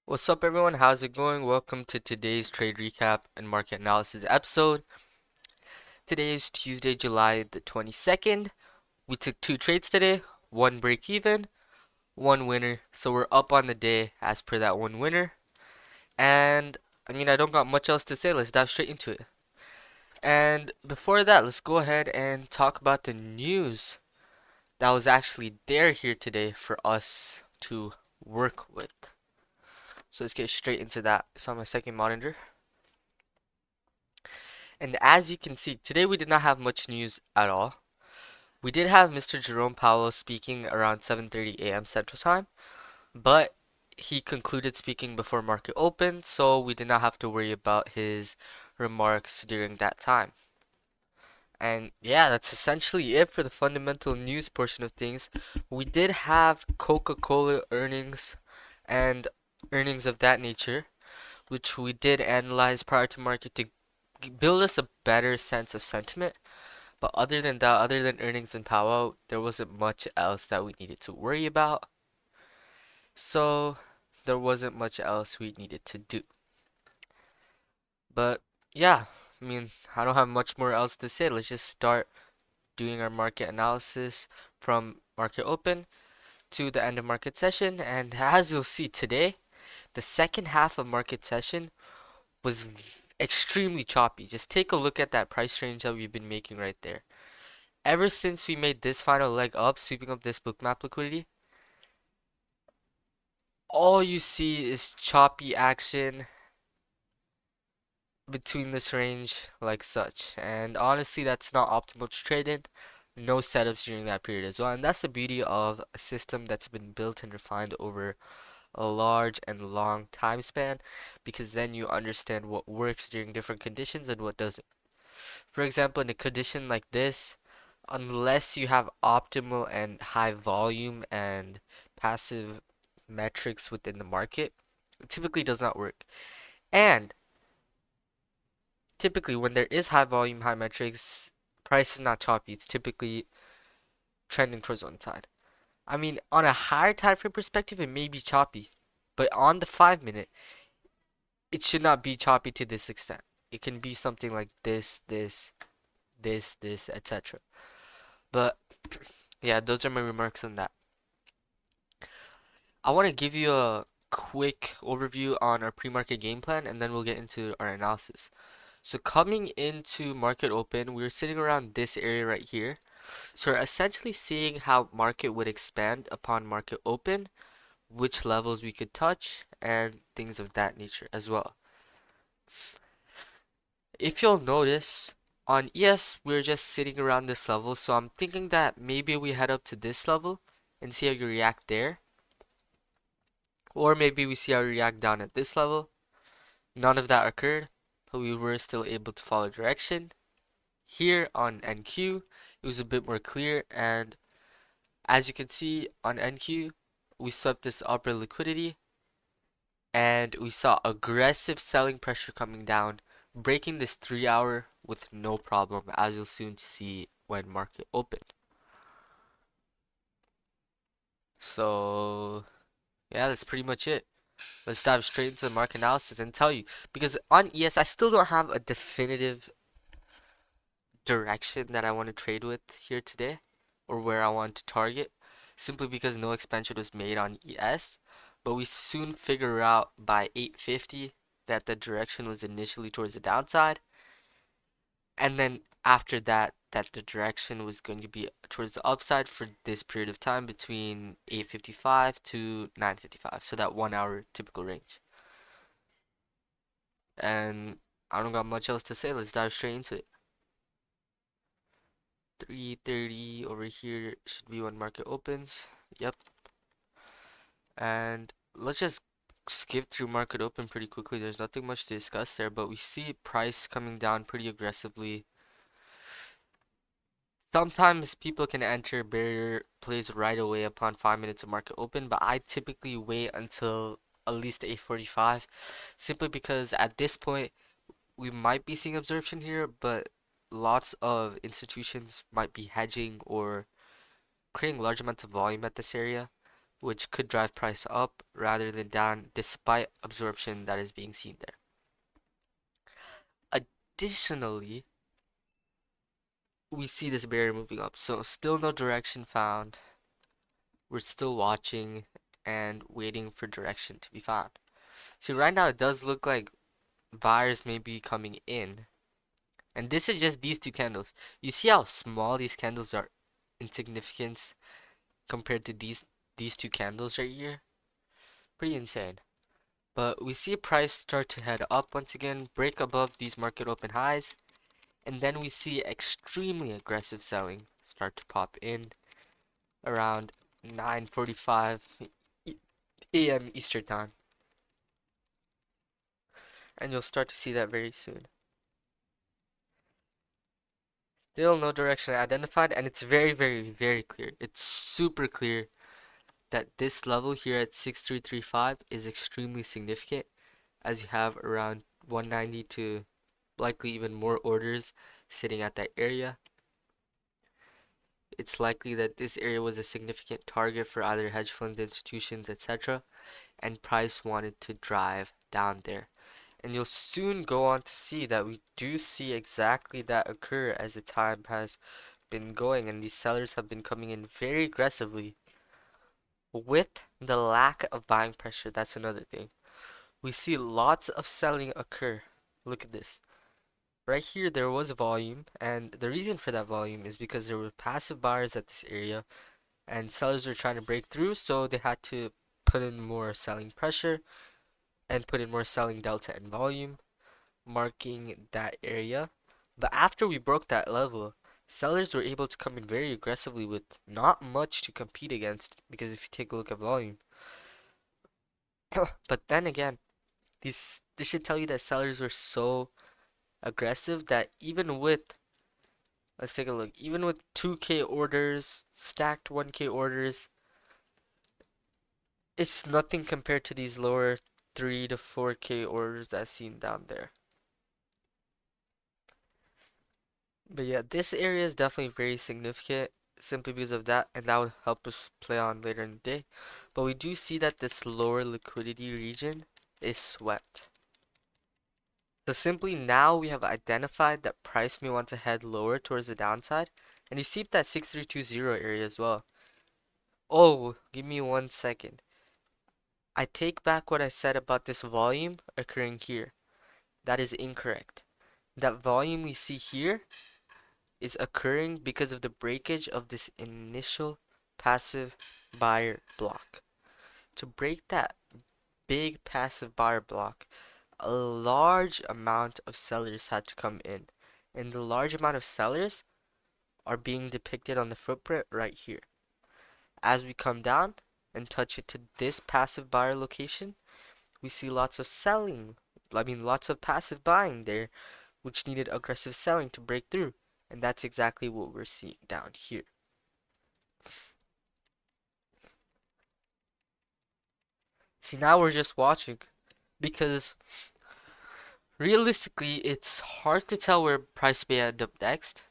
What's up, everyone? How's it going? Welcome to today's trade recap and market analysis episode. Today is Tuesday, July the 22nd. We took two trades today, one break even, one winner. So we're up on the day as per that one winner. And I don't got much else to say. Let's dive straight into it. And before that, let's go ahead and talk about the news that was actually there here today for us to work with. So let's get straight into that. It's on my second monitor. And as you can see, today we did not have much news at all. We did have Mr. Jerome Powell speaking around 7:30 a.m. Central Time, but he concluded speaking before market open, so we did not have to worry about his remarks during that time. And yeah, that's essentially it for the fundamental news portion of things. We did have Coca-Cola earnings and earnings of that nature, which we did analyze prior to market to build us a better sense of sentiment. But other than that, other than earnings and powwow, there wasn't much else that we needed to worry about. So there wasn't much else we needed to do. But yeah, I don't have much more else to say. Let's just start doing our market analysis from market open to the end of market session. And as you'll see today, the second half of market session was extremely choppy. Just take a look at that price range that we've been making right there. Ever since we made this final leg up, sweeping up this bookmap liquidity, all you see is choppy action between this range like such. And honestly, that's not optimal to trade in. No setups during that period as well. And that's the beauty of a system that's been built and refined over a large and long time span, because then you understand what works during different conditions and what doesn't. For example, in a condition like this, unless you have optimal and high volume and passive metrics within the market, it typically does not work. And typically, when there is high volume, high metrics, price is not choppy. It's typically trending towards one side. On a higher time frame perspective, it may be choppy, but on the 5 minute, it should not be choppy to this extent. It can be something like this, etc. But yeah, those are my remarks on that. I want to give you a quick overview on our pre-market game plan, and then we'll get into our analysis. So coming into market open, we were sitting around this area right here. So we're essentially seeing how market would expand upon market open, which levels we could touch, and things of that nature as well. If you'll notice, on ES, we're just sitting around this level, so I'm thinking that maybe we head up to this level and see how you react there. Or maybe we see how you react down at this level. None of that occurred, but we were still able to follow direction. Here on NQ, it was a bit more clear, and as you can see on NQ, we swept this upper liquidity, and we saw aggressive selling pressure coming down, breaking this 3 hour with no problem, as you'll soon see when market opened. So yeah, that's pretty much it. Let's dive straight into the market analysis and tell you, because on ES I still don't have a definitive direction that I want to trade with here today, or where I want to target, simply because no expansion was made on ES. But we soon figure out by 8:50 that the direction was initially towards the downside, and then after that, that the direction was going to be towards the upside for this period of time between 8:55 to 9:55, so that 1 hour typical range. And I don't got much else to say. Let's dive straight into it. 3:30 over here should be when market opens. Yep. And let's just skip through market open pretty quickly. There's nothing much to discuss there, but we see price coming down pretty aggressively. Sometimes people can enter barrier plays right away upon 5 minutes of market open, but I typically wait until at least 8:45, simply because at this point we might be seeing absorption here, but lots of institutions might be hedging or creating large amounts of volume at this area. which could drive price up rather than down despite absorption that is being seen there. Additionally, we see this barrier moving up, so still no direction found. We're still watching and waiting for direction to be found. See, right now it does look like buyers may be coming in. And this is just these two candles. You see how small these candles are in significance compared to these two candles right here? Pretty insane. But we see price start to head up once again, break above these market open highs, and then we see extremely aggressive selling start to pop in around 9:45 a.m. Eastern time. And you'll start to see that very soon. Still no direction identified, and it's very, very, very clear. It's super clear that this level here at 6335 is extremely significant, as you have around 190 to likely even more orders sitting at that area. It's likely that this area was a significant target for either hedge funds, institutions, etc., and price wanted to drive down there. And you'll soon go on to see that we do see exactly that occur as the time has been going, and these sellers have been coming in very aggressively with the lack of buying pressure. That's another thing. We see lots of selling occur. Look at this. Right here, there was volume, and the reason for that volume is because there were passive buyers at this area, and sellers were trying to break through, so they had to put in more selling pressure and put in more selling delta and volume, marking that area. But after we broke that level, sellers were able to come in very aggressively with not much to compete against, because if you take a look at volume. But then again, this should tell you that sellers were so aggressive that even with, let's take a look, even with 2K orders, stacked 1K orders, it's nothing compared to these lower 3 to 4K orders that's seen down there. But yeah, this area is definitely very significant simply because of that, and that would help us play on later in the day. But we do see that this lower liquidity region is swept. So simply now we have identified that price may want to head lower towards the downside, and you see that 6320 area as well. Oh, give me 1 second. I take back what I said about this volume occurring here. That is incorrect. That volume we see here is occurring because of the breakage of this initial passive buyer block. To break that big passive buyer block, a large amount of sellers had to come in. And the large amount of sellers are being depicted on the footprint right here. As we come down and touch it to this passive buyer location, we see lots of selling. Lots of passive buying there, which needed aggressive selling to break through. And that's exactly what we're seeing down here. See, now we're just watching because realistically, it's hard to tell where price may end up next.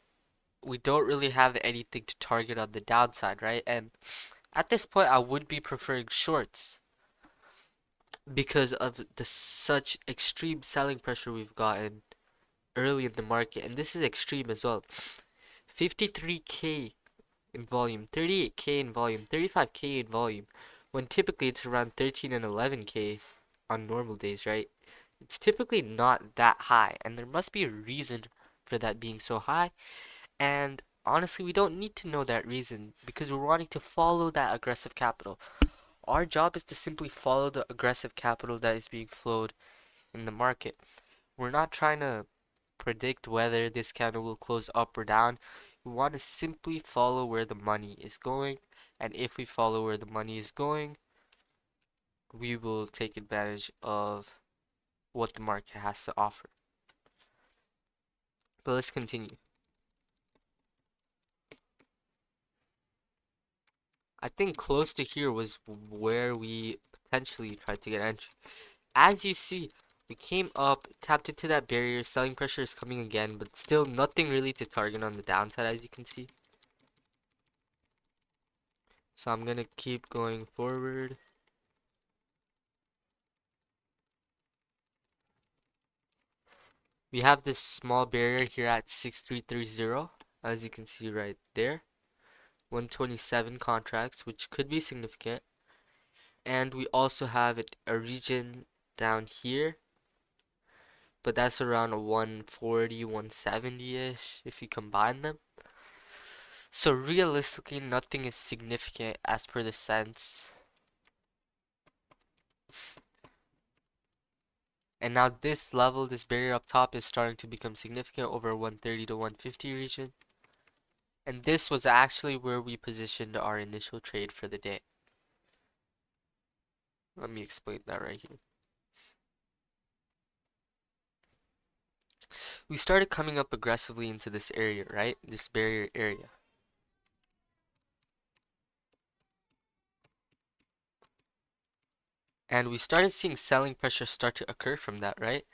We don't really have anything to target on the downside, right? And at this point, I would be preferring shorts because of the such extreme selling pressure we've gotten early in the market, and this is extreme as well. 53K in volume, 38K in volume, 35K in volume, when typically it's around 13 and 11K on normal days, right? It's typically not that high, and there must be a reason for that being so high. And honestly, we don't need to know that reason because we're wanting to follow that aggressive capital. Our job is to simply follow the aggressive capital that is being flowed in the market. We're not trying to predict whether this candle will close up or down. We want to simply follow where the money is going, and if we follow where the money is going, we will take advantage of what the market has to offer. But let's continue. I think close to here was where we potentially tried to get entry. As you see, we came up, tapped into that barrier, selling pressure is coming again, but still nothing really to target on the downside, as you can see. So I'm gonna keep going forward. We have this small barrier here at 6330, as you can see right there. 127 contracts, which could be significant. And we also have a region down here, but that's around a 140, 170-ish if you combine them. So realistically, nothing is significant as per the sense. And now this level, this barrier up top is starting to become significant over 130 to 150 region. And this was actually where we positioned our initial trade for the day. Let me explain that right here. We started coming up aggressively into this area, right? This barrier area. And we started seeing selling pressure start to occur from that, right?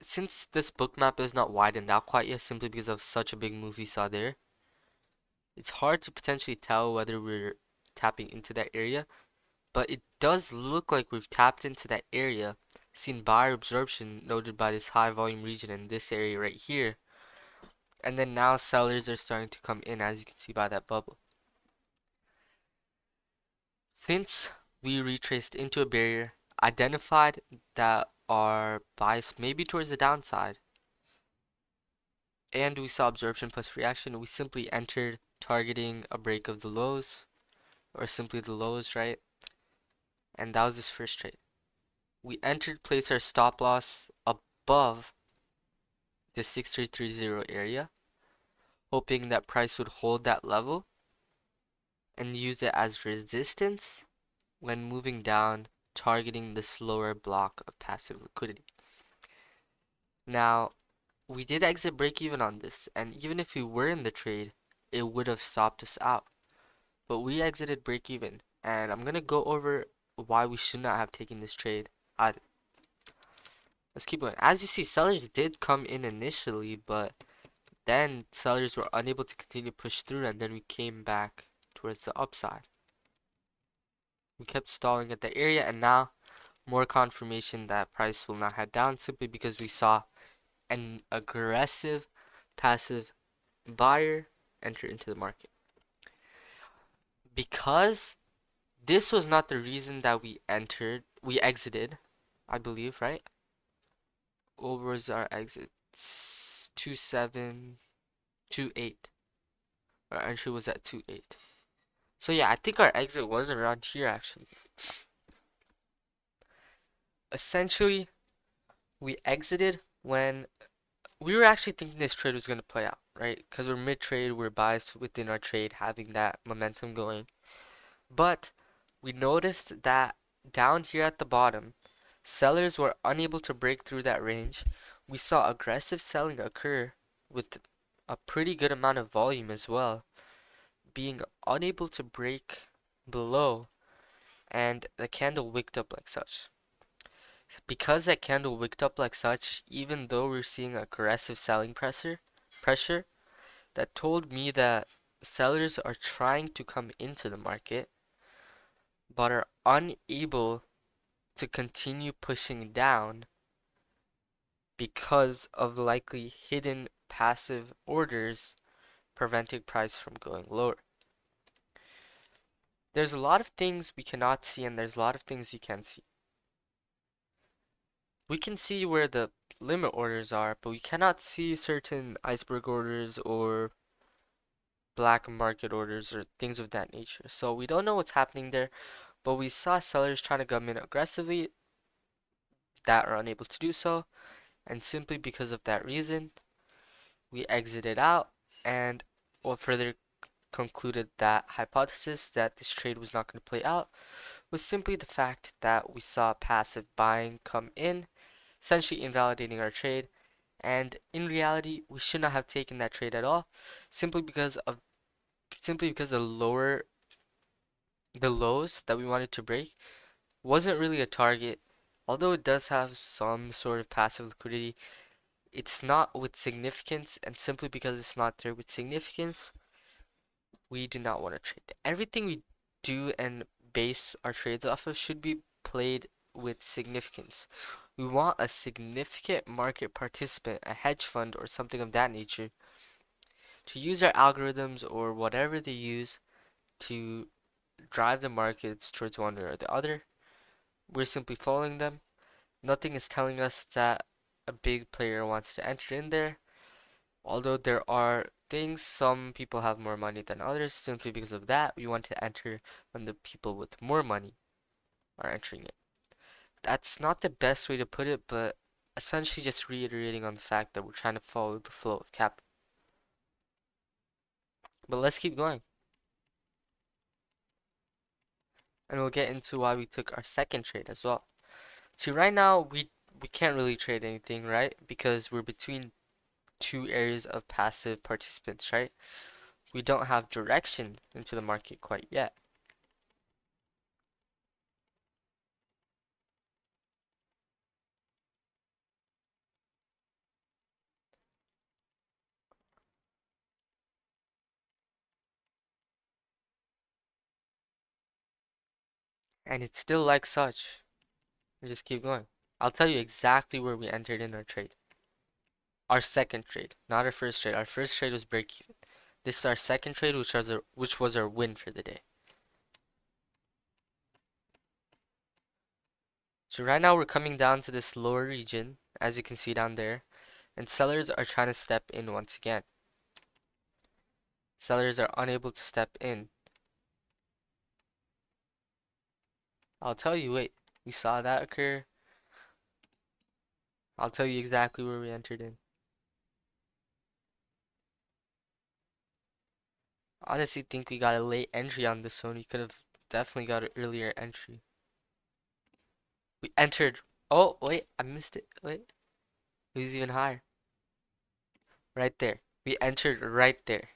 Since this book map is not widened out quite yet, simply because of such a big move we saw there, it's hard to potentially tell whether we're tapping into that area, but it does look like we've tapped into that area, seen buyer absorption noted by this high volume region in this area right here, and then now sellers are starting to come in, as you can see by that bubble. Since we retraced into a barrier, identified that our bias may be towards the downside, and we saw absorption plus reaction, we simply entered targeting a break of the lows, or simply the lows, right? And that was this first trade. We entered, place our stop loss above the 6330 area, hoping that price would hold that level and use it as resistance when moving down, targeting the slower block of passive liquidity. Now, we did exit break even on this, and even if we were in the trade, it would have stopped us out. But we exited break even, and I'm gonna go over why we should not have taken this trade either. Let's keep going. As you see, sellers did come in initially, but then sellers were unable to continue to push through, and then we came back towards the upside. We kept stalling at the area, and now more confirmation that price will not head down simply because we saw an aggressive passive buyer enter into the market. Because this was not the reason that we exited, I believe, right? What was our exit? 2728. Our entry was at 28. So yeah, I think our exit was around here actually. Essentially, we exited when we were actually thinking this trade was going to play out, right? Because we're mid-trade, we're biased within our trade, having that momentum going. But we noticed that down here at the bottom, sellers were unable to break through that range. We saw aggressive selling occur with a pretty good amount of volume as well, being unable to break below, and the candle wicked up like such. Because that candle wicked up like such, even though we're seeing aggressive selling pressure, that told me that sellers are trying to come into the market, but are unable to continue pushing down because of likely hidden passive orders preventing price from going lower. There's a lot of things we cannot see, and there's a lot of things you can see. We can see where the limit orders are, but we cannot see certain iceberg orders or black market orders or things of that nature. So we don't know what's happening there, but we saw sellers trying to come in aggressively that are unable to do so, and simply because of that reason, we exited out and what further concluded that hypothesis that this trade was not going to play out was simply the fact that we saw passive buying come in, essentially invalidating our trade. And in reality, we should not have taken that trade at all, simply because the lows that we wanted to break wasn't really a target. Although it does have some sort of passive liquidity, it's not with significance, and simply because it's not there with significance, we do not want to trade. Everything we do and base our trades off of should be played with significance. We want a significant market participant, a hedge fund or something of that nature, to use our algorithms or whatever they use to drive the markets towards one or the other. We're simply following them. Nothing is telling us that a big player wants to enter in there. Although there are things, some people have more money than others. Simply because of that, we want to enter when the people with more money are entering it. That's not the best way to put it, but essentially just reiterating on the fact that we're trying to follow the flow of capital. But let's keep going. And we'll get into why we took our second trade as well. See, right now we can't really trade anything, right? Because we're between two areas of passive participants, right? We don't have direction into the market quite yet. And it's still like such. We just keep going. I'll tell you exactly where we entered in our trade. Our second trade, not our first trade. Our first trade was break even. This is our second trade, which was our win for the day. So right now we're coming down to this lower region, as you can see down there, and sellers are trying to step in once again. Sellers are unable to step in. I'll tell you, wait, we saw that occur. I'll tell you exactly where we entered in. Honestly think we got a late entry on this one. We could have definitely got an earlier entry. We entered. Oh, wait, I missed it. Wait, it was even higher. Right there. We entered right there.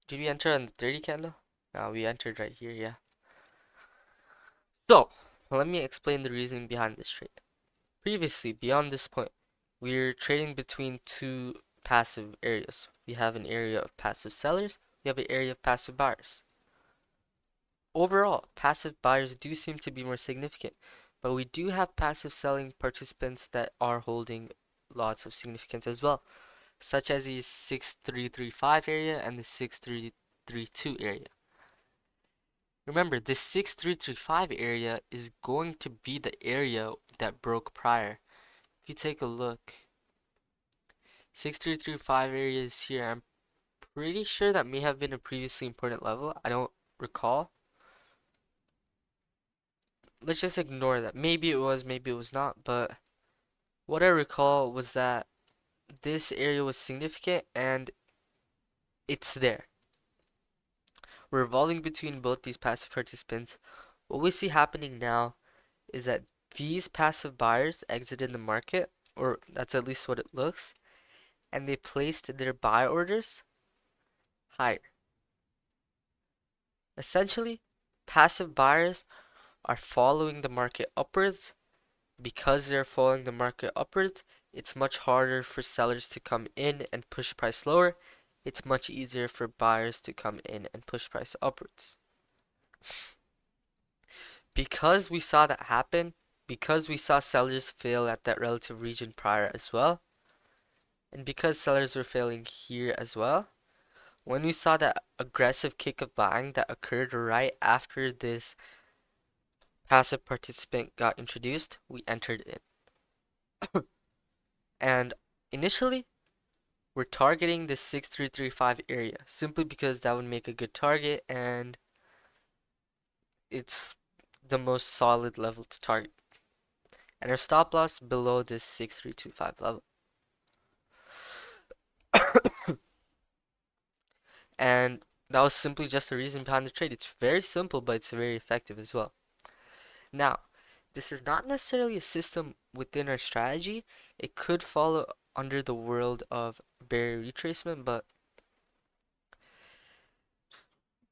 Did we enter on the 30 candle? No, we entered right here, yeah. So, let me explain the reasoning behind this trade. Previously, beyond this point, we're trading between two passive areas. We have an area of passive sellers, we have an area of passive buyers. Overall, passive buyers do seem to be more significant, but we do have passive selling participants that are holding lots of significance as well, such as the 6335 area and the 6332 area. Remember, this 6335 area is going to be the area that broke prior. If you take a look, 6335 area is here. I'm pretty sure that may have been a previously important level. I don't recall. Let's just ignore that. Maybe it was, maybe it was not, but what I recall was that this area was significant and it's there. We're evolving between both these passive participants. What we see happening now is that these passive buyers exited the market, or that's at least what it looks, and they placed their buy orders higher. Essentially, passive buyers are following the market upwards. Because they're following the market upwards, it's much harder for sellers to come in and push price lower. It's much easier for buyers to come in and push price upwards. Because we saw that happen, because we saw sellers fail at that relative region prior as well, and because sellers were failing here as well, when we saw that aggressive kick of buying that occurred right after this passive participant got introduced, we entered in. And initially, we're targeting the 6335 area simply because that would make a good target and it's the most solid level to target. And our stop loss below this 6325 level. And that was simply just the reason behind the trade. It's very simple, but it's very effective as well. Now, this is not necessarily a system within our strategy. It could follow under the world of barrier retracement, but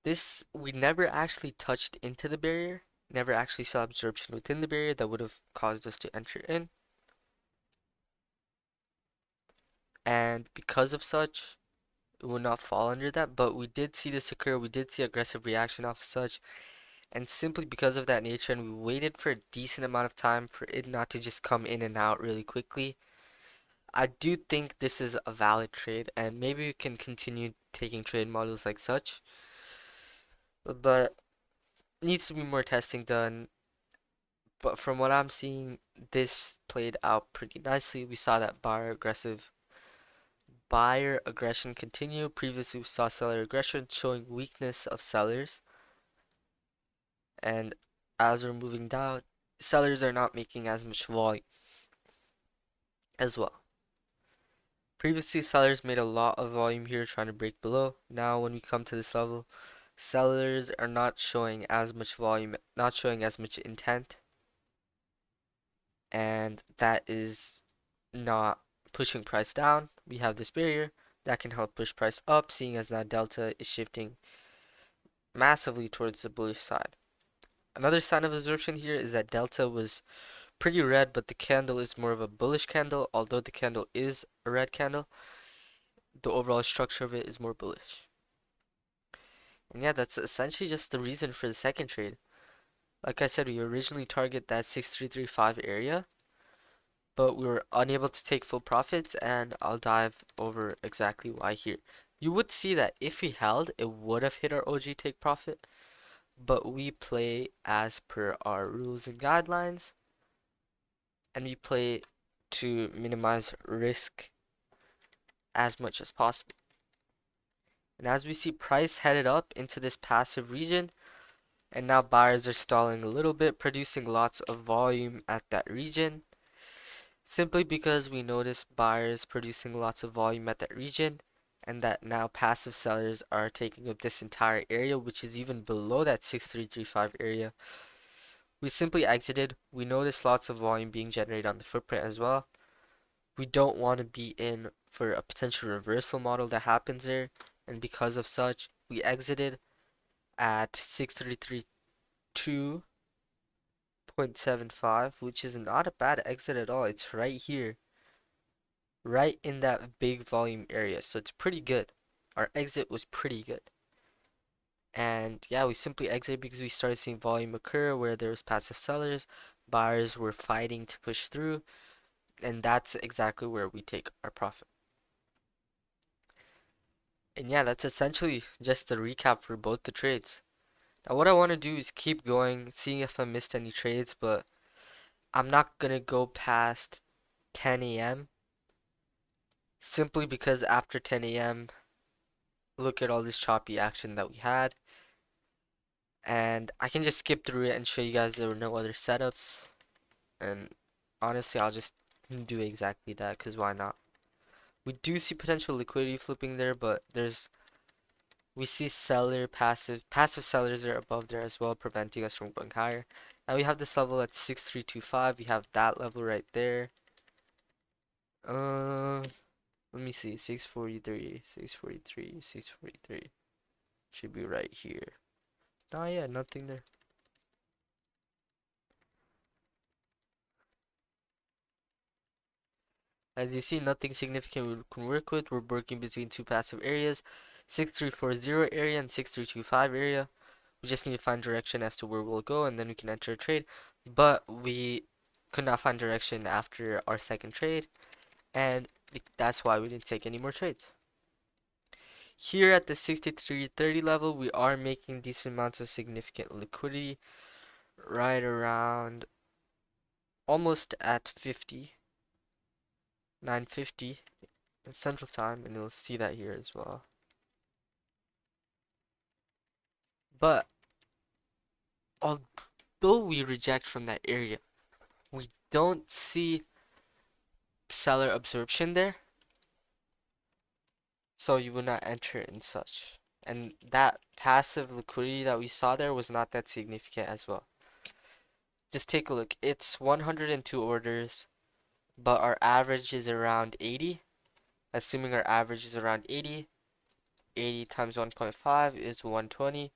this, we never actually touched into the barrier, never actually saw absorption within the barrier that would have caused us to enter in. And because of such, it would not fall under that, but we did see this occur. We did see aggressive reaction off of such, and simply because of that nature, and we waited for a decent amount of time for it not to just come in and out really quickly. I do think this is a valid trade, and maybe we can continue taking trade models like such, but needs to be more testing done. But from what I'm seeing, this played out pretty nicely. We saw that buyer aggression continue. Previously, we saw seller aggression showing weakness of sellers, and as we're moving down, sellers are not making as much volume as well. Previously, sellers made a lot of volume here trying to break below. Now, when we come to this level, sellers are not showing as much volume, not showing as much intent, and that is not pushing price down. We have this barrier that can help push price up, seeing as now delta is shifting massively towards the bullish side. Another sign of absorption here is that delta was pretty red, but the candle is more of a bullish candle. Although the candle is a red candle, the overall structure of it is more bullish. And yeah, that's essentially just the reason for the second trade. Like I said, we originally target that 6335 area, but we were unable to take full profits, and I'll dive over exactly why here. You would see that if we held, it would have hit our OG take profit, but we play as per our rules and guidelines, and we play to minimize risk as much as possible. And as we see price headed up into this passive region, and now buyers are stalling a little bit, producing lots of volume at that region. Simply because we notice buyers producing lots of volume at that region, and that now passive sellers are taking up this entire area, which is even below that 6335 area. We simply exited. We noticed lots of volume being generated on the footprint as well. We don't want to be in for a potential reversal model that happens there, and because of such, we exited at 6332.75, which is not a bad exit at all. It's right here, right in that big volume area, so it's pretty good. Our exit was pretty good. And yeah, we simply exited because we started seeing volume occur where there was passive sellers, buyers were fighting to push through, and that's exactly where we take our profit. And yeah, that's essentially just the recap for both the trades. Now what I want to do is keep going, seeing if I missed any trades, but I'm not gonna go past 10 a.m. simply because after 10 a.m., look at all this choppy action that we had. And I can just skip through it and show you guys there were no other setups. And honestly, I'll just do exactly that because why not? We do see potential liquidity flipping there, but we see passive sellers are above there as well, preventing us from going higher. Now we have this level at 6325. We have that level right there. Uh, Let me see, 643, 643, 643. Should be right here. Oh yeah, nothing there. As you see, nothing significant we can work with. We're working between two passive areas, 6340 area and 6325 area. We just need to find direction as to where we'll go, and then we can enter a trade. But we could not find direction after our second trade, and that's why we didn't take any more trades. Here at the 6330 level, we are making decent amounts of significant liquidity, right around almost at 950 Central Time, and you'll see that here as well. But although we reject from that area, we don't see seller absorption there, so you would not enter in such. And that passive liquidity that we saw there was not that significant as well. Just take a look. It's 102 orders, but our average is around 80. Assuming our average is around 80, 80 times 1.5 is 120.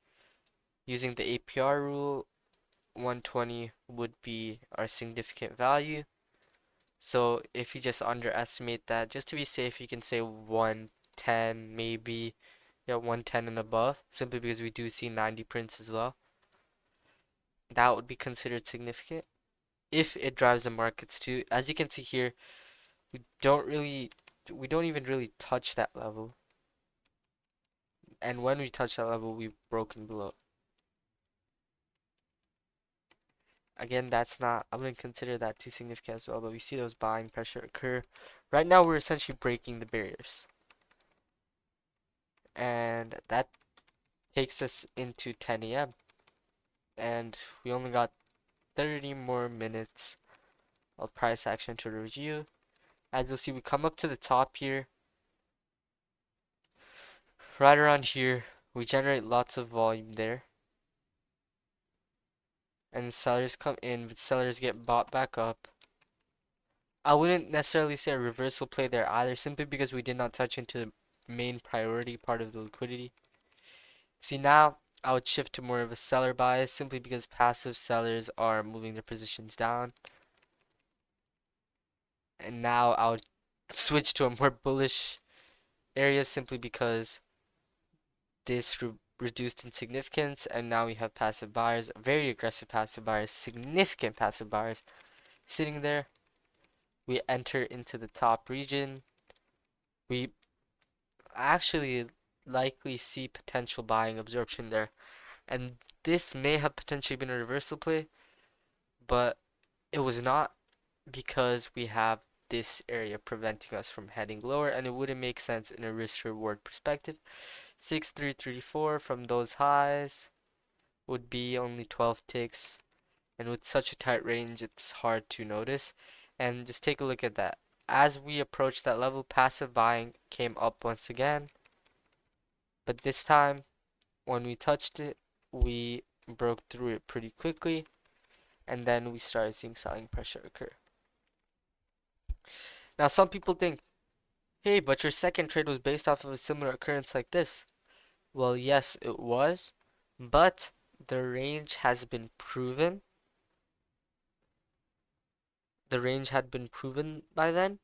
Using the APR rule, 120 would be our significant value. So if you just underestimate that, just to be safe, you can say 1 110 maybe, yeah, 110 and above, simply because we do see 90 prints as well. That would be considered significant if it drives the markets too. As you can see here, we don't really, we don't even really touch that level. And when we touch that level, we've broken below. Again, that's not, I wouldn't consider that too significant as well, but we see those buying pressure occur. Right now, we're essentially breaking the barriers. And that takes us into 10 a.m. And we only got 30 more minutes of price action to review. As you'll see, we come up to the top here. Right around here, we generate lots of volume there. And sellers come in, but sellers get bought back up. I wouldn't necessarily say a reversal play there either, simply because we did not touch into the main priority part of the liquidity. See, now I would shift to more of a seller bias, simply because passive sellers are moving their positions down. And now I would switch to a more bullish area, simply because this reduced in significance, and now we have passive buyers, very aggressive passive buyers, significant passive buyers sitting there. We enter into the top region. We actually likely see potential buying absorption there, and this may have potentially been a reversal play, but it was not, because we have this area preventing us from heading lower, and it wouldn't make sense in a risk reward perspective. 6334 from those highs would be only 12 ticks, and with such a tight range, it's hard to notice. And just take a look at that. As we approach that level, passive buying came up once again, but this time when we touched it, we broke through it pretty quickly, and then we started seeing selling pressure occur. Now, some people think, hey, but your second trade was based off of a similar occurrence like this. Well, yes, it was, but the range has been proven. The range had been proven by then.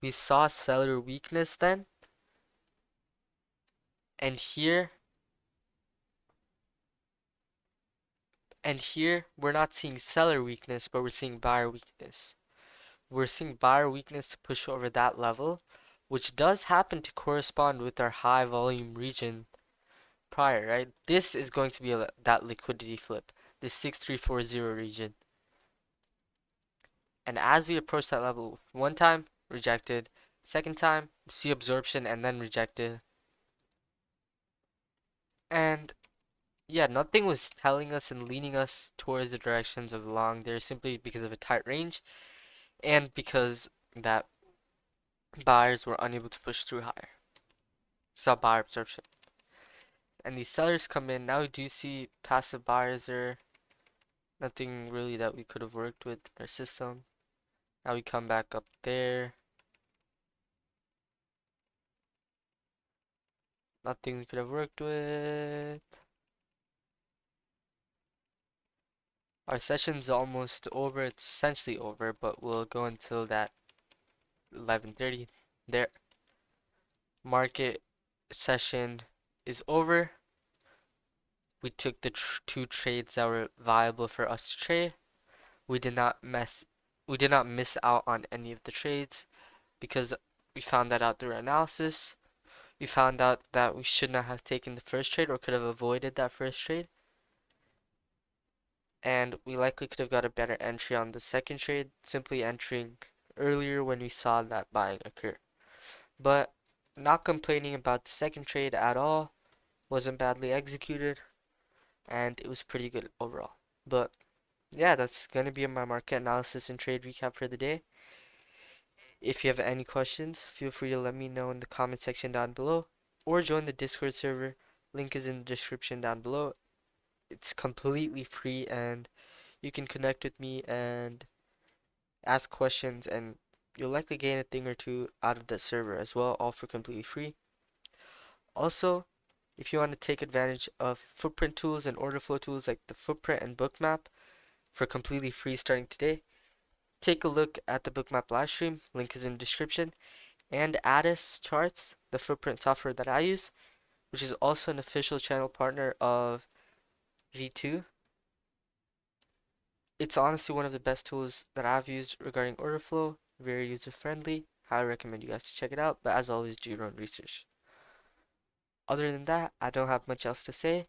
We saw seller weakness then. And here, we're not seeing seller weakness, but we're seeing buyer weakness. We're seeing buyer weakness to push over that level, which does happen to correspond with our high volume region prior, right? This is going to be that liquidity flip, this 6340 region. And as we approach that level, one time, rejected. Second time, see absorption and then rejected. And yeah, nothing was telling us and leaning us towards the directions of the long there, simply because of a tight range and because that buyers were unable to push through higher. Saw buyer absorption. And these sellers come in. Now we do see passive buyers there. Nothing really that we could have worked with in our system. Now we come back up there. Nothing we could have worked with. Our session's almost over. It's essentially over, but we'll go until that 11:30. There. Market session is over. We took the two trades that were viable for us to trade. We did not miss out on any of the trades, because we found that out through our analysis. We found out that we should not have taken the first trade, or could have avoided that first trade. And we likely could have got a better entry on the second trade, simply entering earlier when we saw that buying occur. But not complaining about the second trade at all. Wasn't badly executed, and it was pretty good overall. But yeah, that's gonna be my market analysis and trade recap for the day. If you have any questions, feel free to let me know in the comment section down below, or join the Discord server. Link is in the description down below. It's completely free, and you can connect with me and ask questions, and you'll likely gain a thing or two out of that server as well, all for completely free. Also, if you want to take advantage of footprint tools and order flow tools like the footprint and Bookmap for completely free starting today, take a look at the Bookmap live stream. Link is in the description. and Addis charts, the footprint software that I use, which is also an official channel partner of V2. It's honestly one of the best tools that I've used regarding order flow, very user friendly. Highly recommend you guys to check it out, but as always, do your own research. Other than that, I don't have much else to say,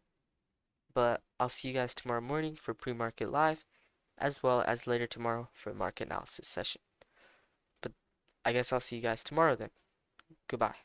but I'll see you guys tomorrow morning for pre-market live, as well as later tomorrow for a market analysis session. But I guess I'll see you guys tomorrow then. Goodbye.